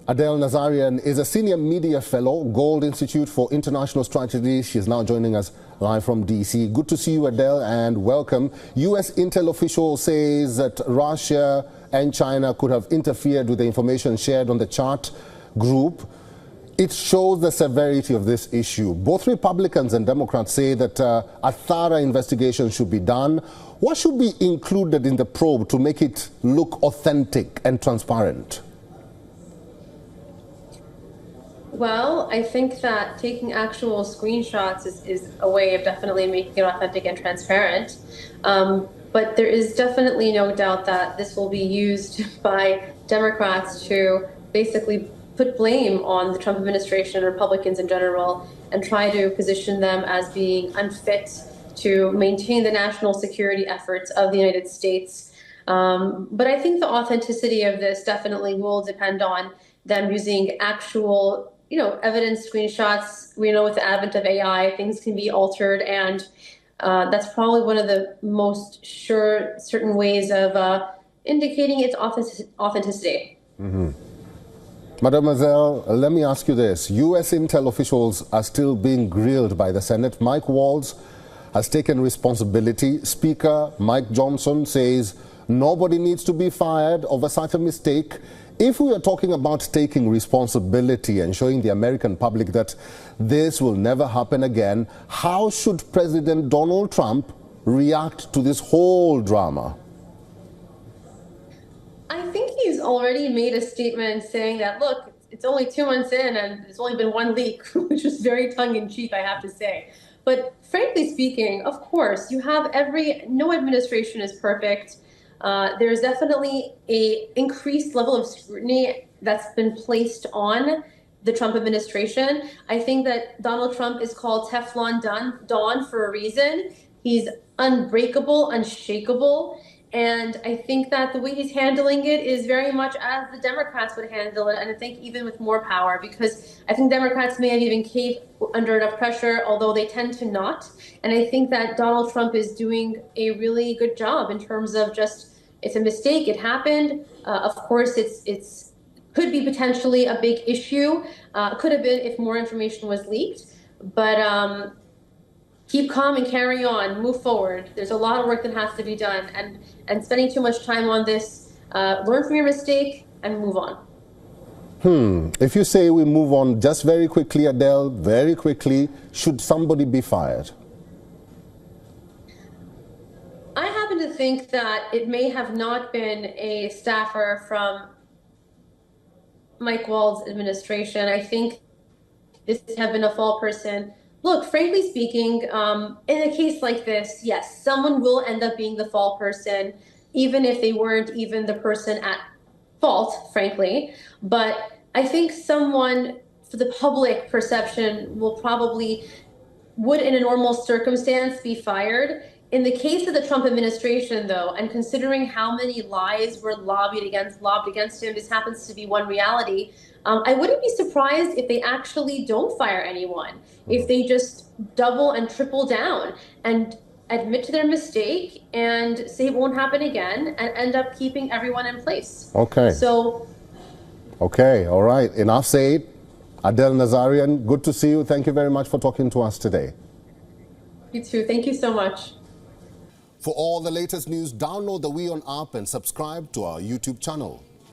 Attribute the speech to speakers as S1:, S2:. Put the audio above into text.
S1: Adele Nazarian is a senior media fellow, Gold Institute for International Strategy. She's now joining us live from D.C. Good to see you, Adele, and welcome. U.S. intel official says that Russia and China could have interfered with the information shared on the chat group. It shows the severity of this issue. Both Republicans and Democrats say that a thorough investigation should be done. What should be included in the probe to make it look authentic and transparent?
S2: Well, I think that taking actual screenshots is a way of definitely making it authentic and transparent. But there is definitely no doubt that this will be used by Democrats to basically put blame on the Trump administration and Republicans in general and try to position them as being unfit to maintain the national security efforts of the United States. But I think the authenticity of this definitely will depend on them using actual evidence screenshots. We know with the advent of AI, things can be altered, and that's probably one of the most certain ways of indicating its authenticity.
S1: Mm-hmm. Mademoiselle, let me ask you this. U.S. intel officials are still being grilled by the Senate. Mike Waltz has taken responsibility. Speaker Mike Johnson says nobody needs to be fired over such a mistake. If we are talking about taking responsibility and showing the American public that this will never happen again, how should President Donald Trump react to this whole drama?
S2: I think he's already made a statement saying that, look, it's only 2 months in and there's only been one leak, which is very tongue-in-cheek, I have to say. But frankly speaking, of course, no administration is perfect. There's definitely an increased level of scrutiny that's been placed on the Trump administration. I think that Donald Trump is called Teflon Don for a reason. He's unbreakable, unshakable. And I think that the way he's handling it is very much as the Democrats would handle it, and I think even with more power, because I think Democrats may have even caved under enough pressure, although they tend to not. And I think that Donald Trump is doing a really good job in terms of just, it's a mistake, it happened. Of course, it's could be potentially a big issue. Could have been if more information was leaked. But keep calm and carry on, move forward. There's a lot of work that has to be done, and spending too much time on this, learn from your mistake and move on.
S1: If you say we move on, just very quickly, Adele, very quickly, should somebody be fired?
S2: I happen to think that it may have not been a staffer from Mike Waltz's administration. I think this have been a fall person. Look, frankly speaking, in a case like this, yes, someone will end up being the fall person, even if they weren't even the person at fault, frankly. But I think someone, for the public perception, would in a normal circumstance be fired. In the case of the Trump administration, though, and considering how many lies were lobbed against him, this happens to be one reality. I wouldn't be surprised if they actually don't fire anyone, if they just double and triple down and admit to their mistake and say it won't happen again and end up keeping everyone in place.
S1: Okay. Okay, all right. Enough said. Adele Nazarian, good to see you. Thank you very much for talking to us today.
S2: You too. Thank you so much.
S1: For all the latest news, download the WION app and subscribe to our YouTube channel.